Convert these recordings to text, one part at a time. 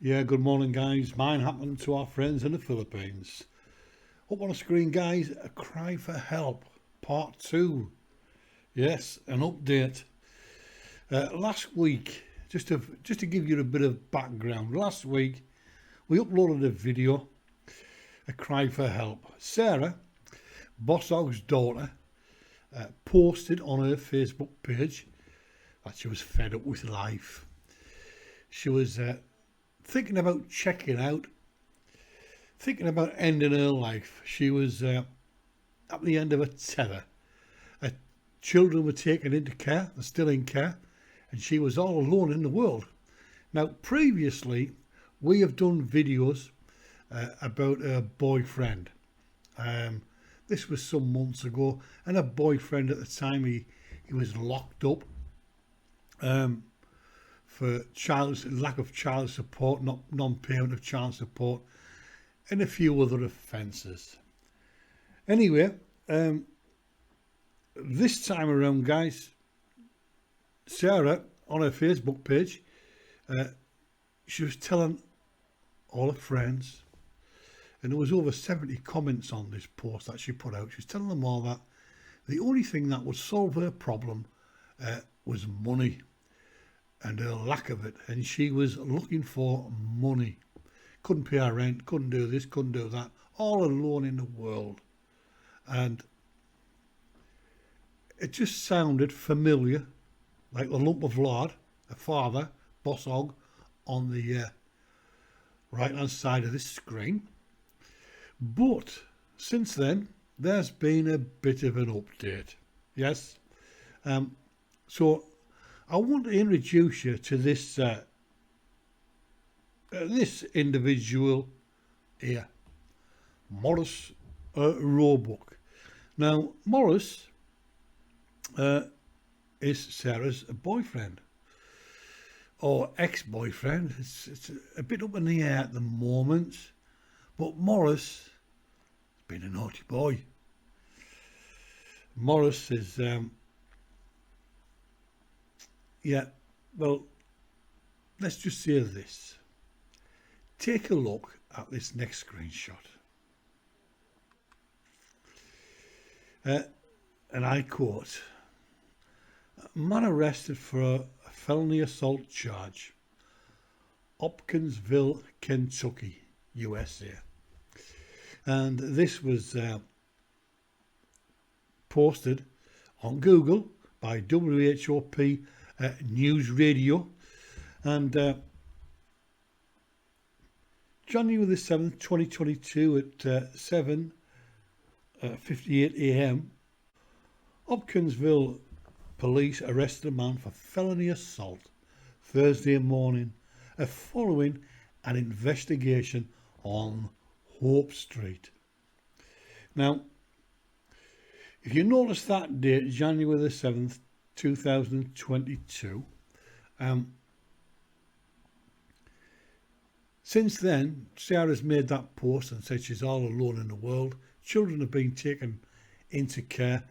Yeah, good morning, guys. Mine happened to our friends in the Philippines. Up on the screen, guys, a cry for help, part two. Yes, an update. Last week, just to give you a bit of background, last week we uploaded a video, a cry for help. Sarah, Bosshog's daughter, posted on her Facebook page that she was fed up with life. She was thinking about checking out, thinking about ending her life. She was at the end of a tether. Her children were taken into care, they're still in care, and she was all alone in the world. Now, previously, we have done videos about her boyfriend. Um, this was some months ago, and her boyfriend at the time, he was locked up for lack of child support, not non-payment of child support, and a few other offences. Anyway, this time around, guys, Sarah on her Facebook page, she was telling all her friends, and there was over 70 comments on this post that she put out. She was telling them all that the only thing that would solve her problem was money and her lack of it, and she was looking for money. Couldn't pay her rent, couldn't do this, couldn't do that, all alone in the world. And it just sounded familiar, like the lump of lard, a father, Bosshog, on the right hand side of this screen. But since then, there's been a bit of an update. Yes. So I want to introduce you to this this individual here, Morris Roebuck. Now, Morris is Sarah's boyfriend or ex-boyfriend. It's a bit up in the air at the moment, but Morris has been a naughty boy. Morris is, yeah, well, let's just say this. Take a look at this next screenshot. And I quote, man arrested for a felony assault charge, Hopkinsville, Kentucky, USA. And this was posted on Google by WHOP News Radio, and January the 7th, 2022 at 7:58 a.m. Hopkinsville police arrested a man for felony assault Thursday morning following an investigation on Hope Street. Now, if you notice that date, January the 7th, 2022, since then, Sarah's made that post and said she's all alone in the world. Children have been taken into care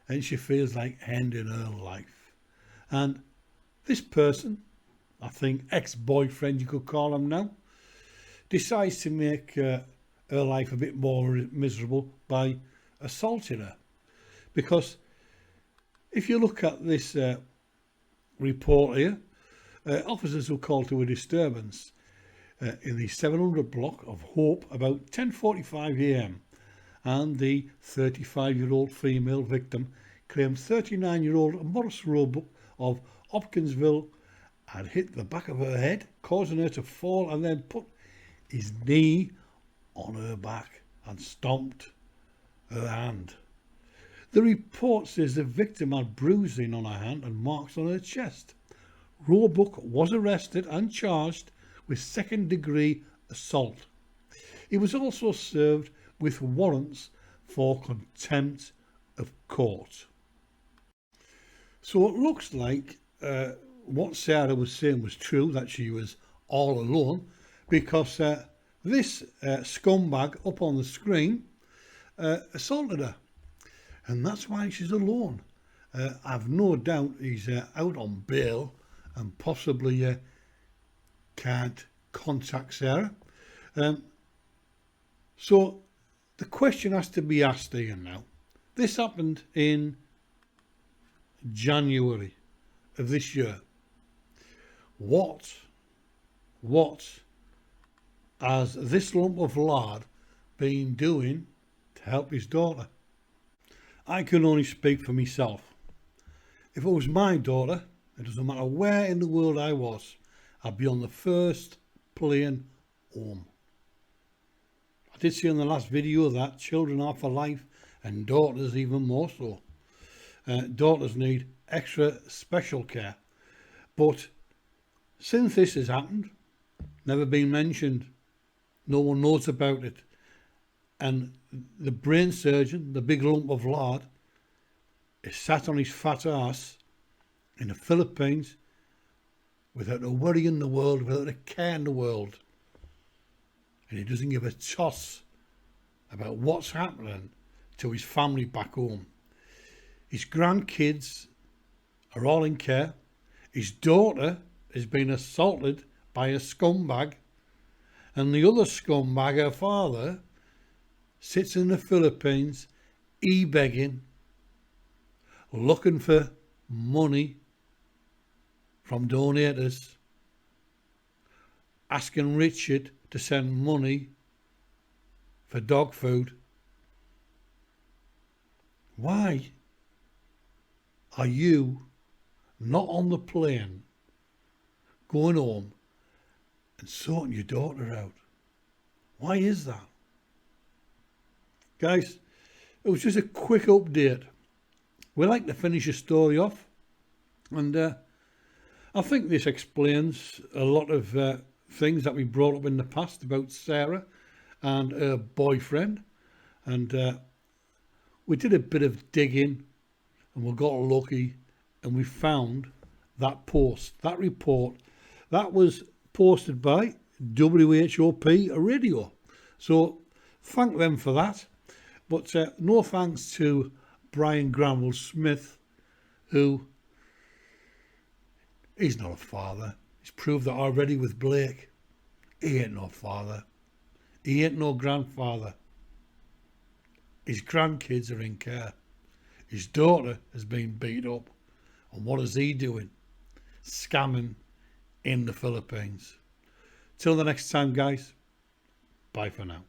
and she feels like ending her life. And this person, I think ex-boyfriend you could call him now, decides to make her life a bit more miserable by assaulting her. Because if you look at this report here, officers were called to a disturbance in the 700 block of Hope about 10:45 a.m. and the 35-year-old female victim claimed 39-year-old Morris Roebuck of Hopkinsville had hit the back of her head, causing her to fall, and then put his knee on her back and stomped her hand. The report says the victim had bruising on her hand and marks on her chest. Roebuck was arrested and charged with second-degree assault. He was also served with warrants for contempt of court. So it looks like what Sarah was saying was true, that she was all alone, because this scumbag up on the screen assaulted her, and that's why she's alone. I've no doubt he's out on bail and possibly can't contact Sarah. So the question has to be asked here now. This happened in January of this year. What has this lump of lard been doing to help his daughter? I can only speak for myself. If it was my daughter, it doesn't matter where in the world I was, I'd be on the first plane home. I did see in the last video that children are for life, and daughters even more so. Daughters need extra special care. But since this has happened, never been mentioned, no one knows about it, and the brain surgeon, the big lump of lard, is sat on his fat ass in the Philippines without a worry in the world, without a care in the world. And he doesn't give a toss about what's happening to his family back home. His grandkids are all in care. His daughter has been assaulted by a scumbag, and the other scumbag, her father, sits in the Philippines e-begging, looking for money from donators, asking Richard to send money for dog food. Why are you not on the plane going home and sorting your daughter out? Why is that? Guys, it was just a quick update. We like to finish a story off, and I think this explains a lot of things that we brought up in the past about Sarah and her boyfriend, and we did a bit of digging and we got lucky and we found that post, that report that was posted by WHOP Radio. So thank them for that. But no thanks to Brian Granville Smith, who he's not a father. He's proved that already with Blake. He ain't no father. He ain't no grandfather. His grandkids are in care. His daughter has been beat up. And what is he doing? Scamming in the Philippines. Till the next time, guys. Bye for now.